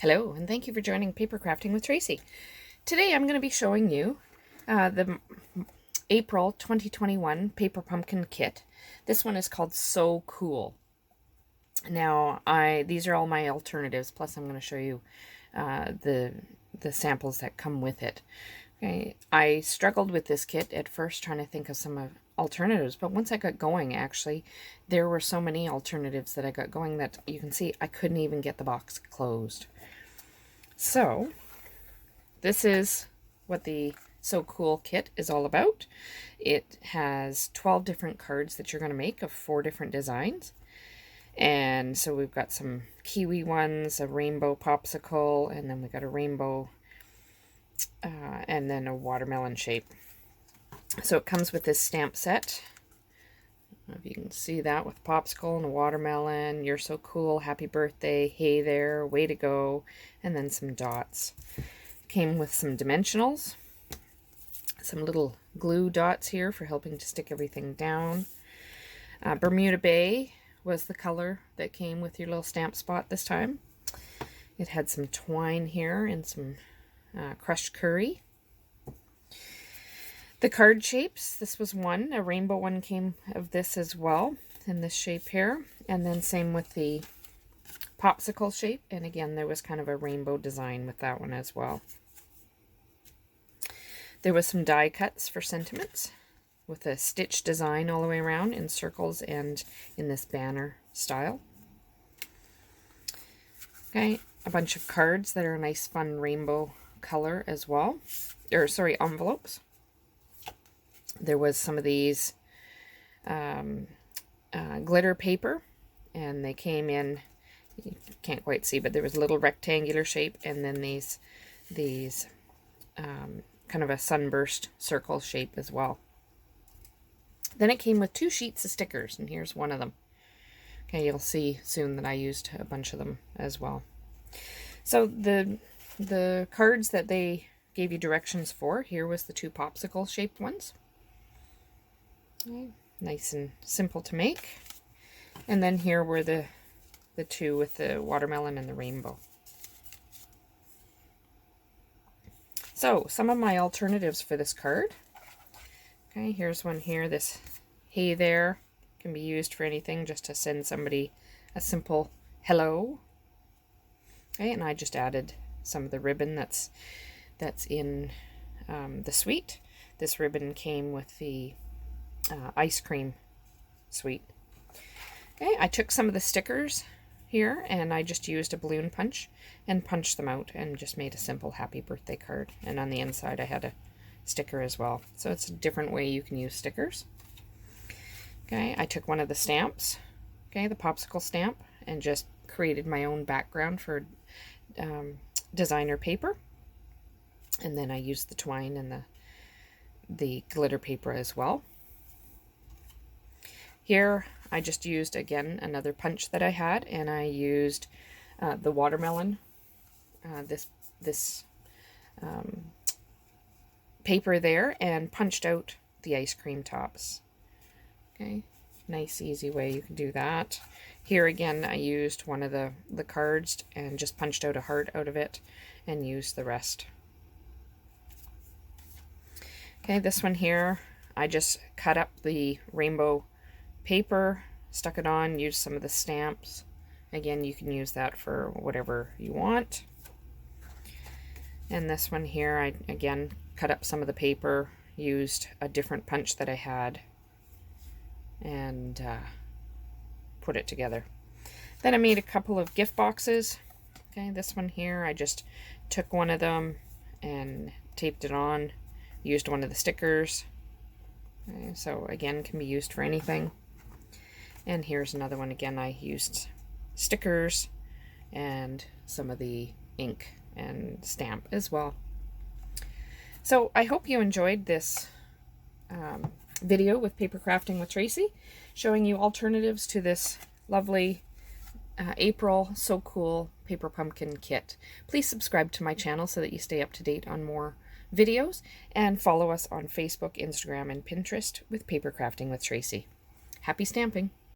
Hello, and thank you for joining Paper Crafting with Tracy. Today I'm going to be showing you the April 2021 Paper Pumpkin Kit. This one is called So Cool. Now, these are all my alternatives, plus I'm going to show you the samples that come with it. Okay, I struggled with this kit at first trying to think of some alternatives, but once I got going, actually, there were so many alternatives that I got going that you can see I couldn't even get the box closed. So, this is what the So Cool kit is all about. It has 12 different cards that you're going to make of 4 different designs. And so we've got some kiwi ones, a rainbow popsicle, and then we got a rainbow, and then a watermelon shape. So it comes with this stamp set. I don't know if you can see that with popsicle and a watermelon, you're so cool, happy birthday, hey there, way to go, and then some dots. Came with some dimensionals, some little glue dots here for helping to stick everything down. Bermuda Bay was the color that came with your little stamp spot this time. It had some twine here and some crushed curry. The card shapes, this was one. A rainbow one came of this as well, in this shape here. And then same with the popsicle shape. And again, there was kind of a rainbow design with that one as well. There was some die cuts for sentiments with a stitch design all the way around in circles and in this banner style. Okay, a bunch of cards that are a nice fun rainbow color as well. Or sorry, envelopes. There was some of these glitter paper, and they came in, you can't quite see, but there was a little rectangular shape, and then these kind of a sunburst circle shape as well. Then it came with 2 sheets of stickers, and here's one of them. Okay, you'll see soon that I used a bunch of them as well. So the cards that they gave you directions for, here was the 2 popsicle shaped ones. Okay, nice and simple to make. And then here were the 2 with the watermelon and the rainbow. So, some of my alternatives for this card. Okay, here's one here. This hey there can be used for anything, just to send somebody a simple hello. Okay, and I just added some of the ribbon that's in the suite. This ribbon came with the ice cream suite. Okay, I took some of the stickers here and I just used a balloon punch and punched them out and just made a simple happy birthday card. And on the inside I had a sticker as well. So it's a different way you can use stickers. Okay, I took one of the stamps, okay, the popsicle stamp, and just created my own background for designer paper. And then I used the twine and the glitter paper as well. Here, I just used, again, another punch that I had, and I used the watermelon, this paper there, and punched out the ice cream tops. Okay, nice, easy way you can do that. Here, again, I used one of the cards and just punched out a heart out of it and used the rest. Okay, this one here, I just cut up the rainbow paper, stuck it on, used some of the stamps. Again, you can use that for whatever you want. And this one here, I again cut up some of the paper, used a different punch that I had, and put it together. Then I made a couple of gift boxes. Okay, this one here, I just took one of them and taped it on, used one of the stickers. Okay, so again, can be used for anything. And here's another one. Again, I used stickers and some of the ink and stamp as well. So I hope you enjoyed this video with Paper Crafting with Tracy, showing you alternatives to this lovely April So Cool Paper Pumpkin Kit. Please subscribe to my channel so that you stay up to date on more videos, and follow us on Facebook, Instagram, and Pinterest with Paper Crafting with Tracy. Happy stamping!